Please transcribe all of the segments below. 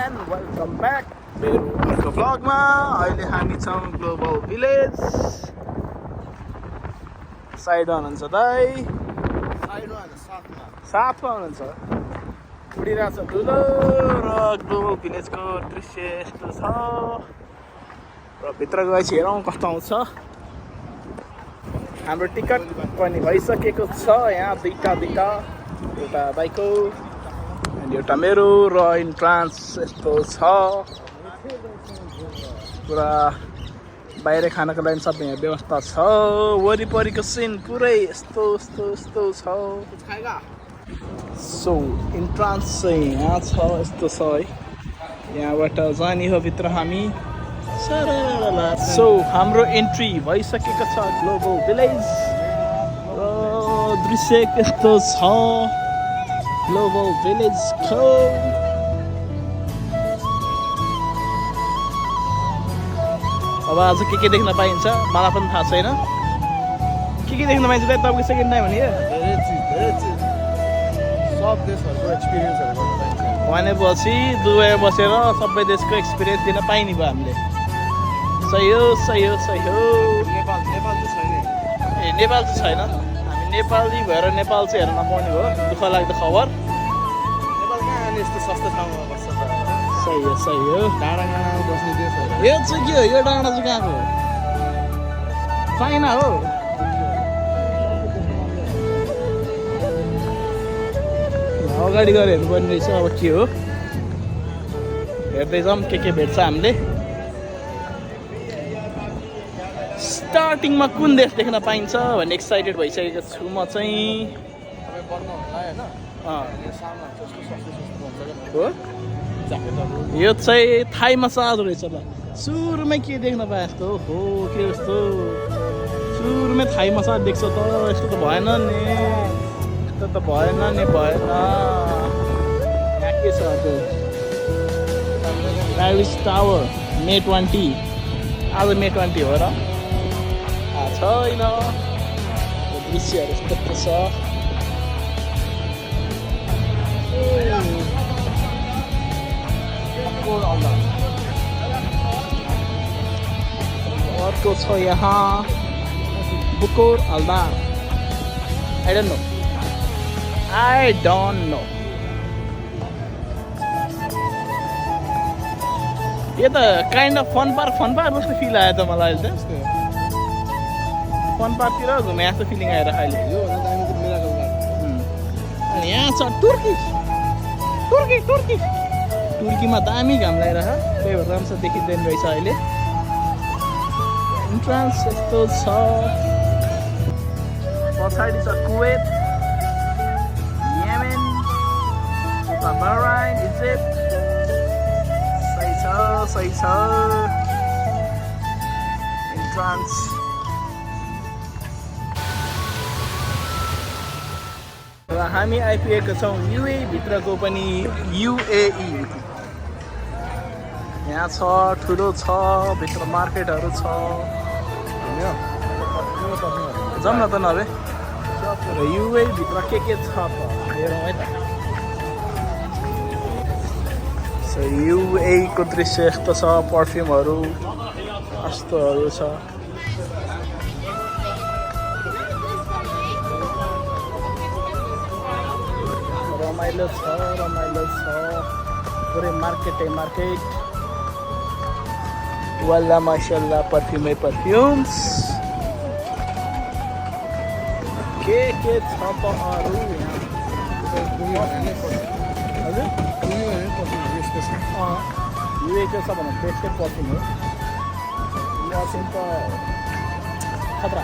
And welcome back मेरो अर्को भ्लगमा। अहिले हामी छौँ ग्लोबल भिलेज। साइडमा हुनुहुन्छ दाइ, साथमा हुनुहुन्छ। उडिरहेको छ ठुलो र ग्लोबल भिलेजको दृश्य यस्तो छ। र भित्र गएपछि हेरौँ कस्तो आउँछ। हाम्रो टिकट पनि भइसकेको छ यहाँ दुईटा एउटा दाइको अनि एउटा मेरो। र इन्ट्रान्स यस्तो छ पुरा। बाहिर खानको लागि सबै यहाँ व्यवस्था छ। वरिपरिको सिन पुरै यस्तो छ। सो इन्ट्रान्स चाहिँ यहाँ छ, यस्तो छ है। यहाँबाट जाने हो भित्र हामी। सो हाम्रो एन्ट्री भइसकेको छ ग्लोबल भिलेज र दृश्य कस्तो छ ग्लोबल भिलेजको। अब आज के देख्न पाइन्छ मलाई पनि थाहा छैन। के देख्न पाइन्छ तपाईँको सेकेन्ड टाइम भने धेरै चिज सब देशहरूको एक्सपिरियन्सहरू गर्न पाइन्छ भनेपछि दुबईमा बसेर सबै देशको एक्सपिरियन्स दिन पाइने भयो हामीले। सही हो। नेपाल चाहिँ छैन। नेपाल चाहिँ छैन। हामी नेपाली भएर नेपाल चाहिँ हेर्न नपाउने भयो। दुःख लाग्दो खबर। नेपाल कहाँ अनि यस्तो सस्तो ठाउँमा बस्छ त। सही हो। डाँडा काँडामा बस्ने देशहरू यो चाहिँ के हो? यो डाँडा चाहिँ कहाँको हो? चाइना हो। अगाडि गएर हेर्नुपर्ने रहेछ। अब के हो हेर्दै जाऊँ के भेट्छ हामीले। स्टार्टिङमा कुन देश देख्न पाइन्छ भन्ने एक्साइटेड भइसकेको छु म चाहिँ। हो यो चाहिँ थाई मसाज रहेछ ल। सुरुमै के देख्न पाए जस्तो हो के जस्तो। सुरुमै थाई मसाज देख्छ त। यस्तो त भएन नि। भएन। यहाँ के छ त्यो पेरिस टावर मे 20। आज मे 20 हो र छैन। दृश्यहरू यस्तो छ। अर्को छ यहाँ बुकोर अल्दार। I don't know. यो त काइन्ड अफ फन पार्क जस्तो फिल आयो त मलाई अहिले त। फन पार्कतिर घुमे जस्तो फिलिङ आएर अहिले। अनि यहाँ छ तुर्कीमा दामी घाम लगाइरह। त्यही भएर राम्रो देखिँदैन रहेछ अहिले। इन्ट्रान्स यस्तो छ। पछाडि छ कुवेत, येमेन, बहराइन, इजिप्ट। सही छ इन्ट्रान्स। र हामी आइपुगेको छौँ युए भित्रको पनि UAE। यहाँ छ ठुलो छ भित्र मार्केटहरू छ। जाउँ न त नभए। र युए भित्र के छ त हेरौँ है त। सो युए को दृश्य यस्तो छ। पर्फ्युमहरू यस्तोहरू छ। रमाइलो छ पुरै मार्केट। वाला माशाल्लाह पर्फ्युम्स के छ त अरू यहाँ। हजुर युए चाहिँ सबभन्दा बेस्टै पर्फ्युम हो। पर्फ्युम त खतरा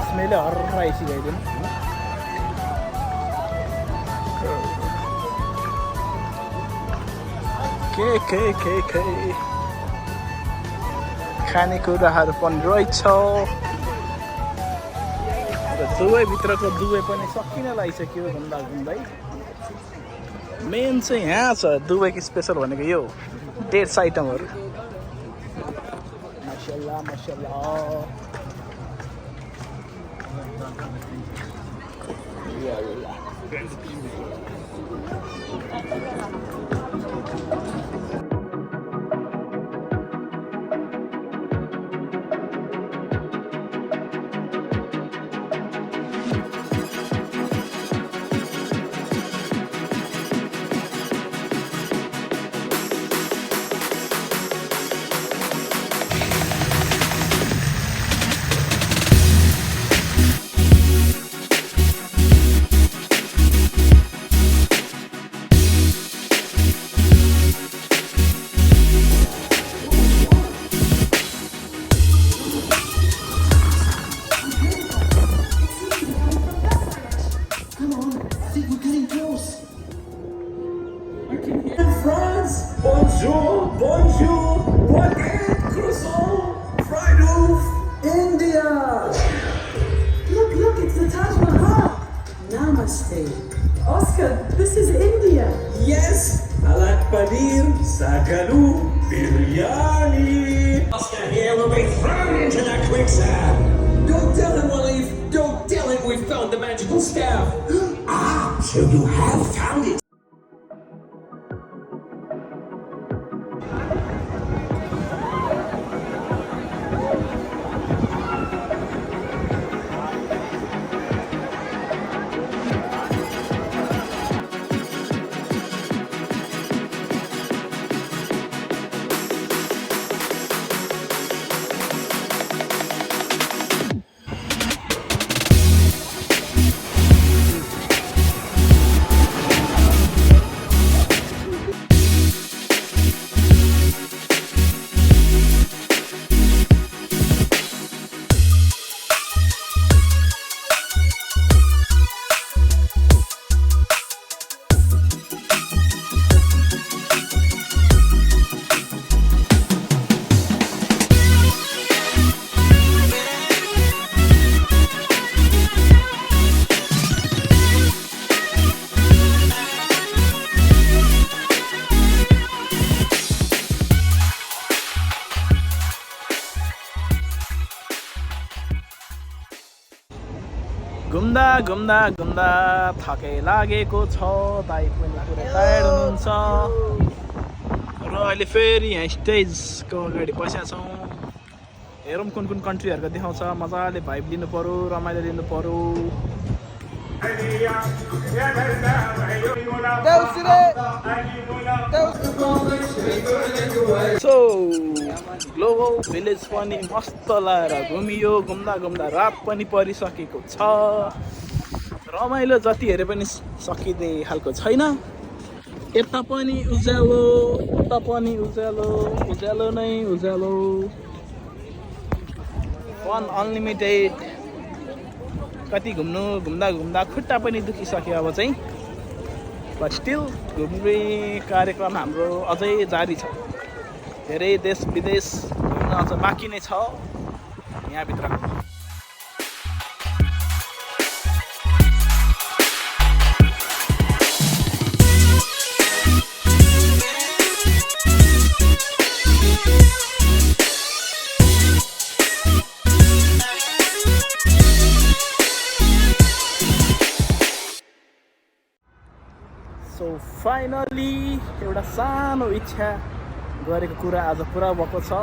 स्मेलले हर्रा आइसकेको के खानेकुराहरू पनि रहेछ। र दुबईभित्रको दुबई पनि सकिन लागिसक्यो भन्दै मेन चाहिँ यहाँ छ। दुबईको स्पेसल भनेको यो डेट्स आइटमहरू। माशाल्लाह। France, bonjour, bonjour, baguette, croissant, fried ouf, India. Look, it's the Taj Mahal. Namaste. Oscar, this is India. Yes, I like paneer, sagalu, biryani. Oscar here will be thrown into the quicksand. Don't tell him we'll leave. Don't tell him we've found the magical staff. So you have found it. घुम्दा थकै लागेको छ दाइ पनि पुरै tired हुनुहुन्छ र अहिले फेरि यहाँ स्टेजको अगाडि बसेका छौँ हेरौँ कुन कुन कन्ट्रीहरूको देखाउँछ मजाले भाइब लिनु पर्यो रमाइलो लिनु पर्यो सो ग्लोबल भिलेज पनि मस्त लगाएर घुमियो घुम्दा रात पनि परिसकेको छ रमाइलो जति हेरे पनि सकिँदै खालको छैन यता पनि उज्यालो उता पनि उज्यालो उज्यालो नै उज्यालो फन अनलिमिटेड कति घुम्दा खुट्टा पनि दुखिसक्यो अब चाहिँ बट स्टिल घुम्ने कार्यक्रम हाम्रो अझै जारी छ धेरै देश विदेश घुम्न अझ बाँकी नै छ यहाँभित्र सो फाइनली एउटा सानो इच्छा गरेको कुरा आज पुरा भएको छ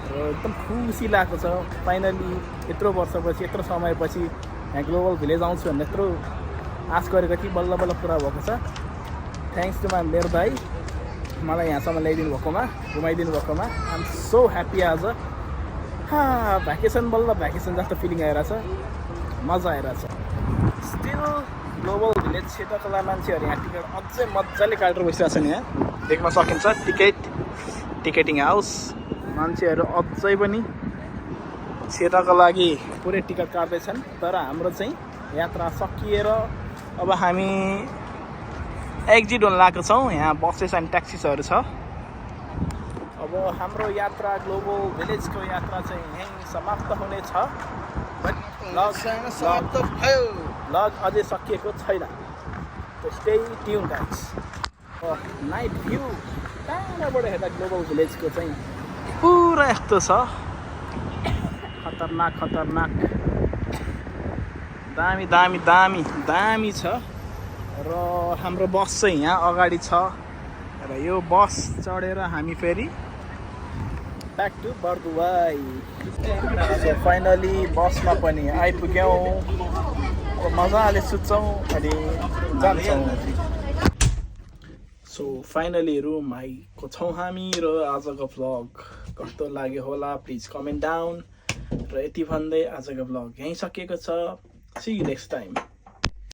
र एकदम खुसी लागेको छ फाइनली यत्रो वर्षपछि यत्रो समयपछि यहाँ ग्लोबल भिलेज आउँछु भन्ने यत्रो आश गरेको थिएँ बल्ल बल्ल पुरा भएको छ थ्याङ्क्स टु माई मेरो दाइ मलाई यहाँसम्म ल्याइदिनु भएकोमा घुमाइदिनु भएकोमा आइ एम सो ह्याप्पी आज भ्याकेसन बल्ल भ्याकेसन जस्तो फिलिङ आइरहेछ मजा आइरहेछ स्टिल ग्लोबल भिलेज क्षेत्रकला मान्छेहरू यहाँ टिकट अझै मजाले काटेर बसिरहेको छन् यहाँ देख्न सकिन्छ टिकेटिङ हाउस मान्छेहरू अझै पनि क्षेत्रको लागि पुरै टिकट काट्दैछन् तर हाम्रो चाहिँ यात्रा सकिएर अब हामी एक्जिट हुन लागेको छौँ यहाँ बसेस एन्ड ट्याक्सिसहरू छ अब हाम्रो यात्रा ग्लोबल भिलेजको यात्रा चाहिँ यहीँ समाप्त हुनेछ लज अझै सकिएको छैन stay tune guys night view टाढाबाट हेर्दा ग्लोबल भिलेजको चाहिँ पुरा यस्तो छ खतरनाक दामी छ र हाम्रो बस चाहिँ यहाँ अगाडि छ र यो बस चढेर हामी फेरि ब्याक टु बर्दुवाई सो फाइनली बसमा पनि आइपुग्यौँ मजाले सुत्छौँ अनि जान्छौँ सो फाइनली रुम आएको छौँ हामी र आजको भ्लग कस्तो लाग्यो होला प्लिज कमेन्ट डाउन र यति भन्दै आजको भ्लग यहीँ सकिएको छ सी यु नेक्स्ट टाइम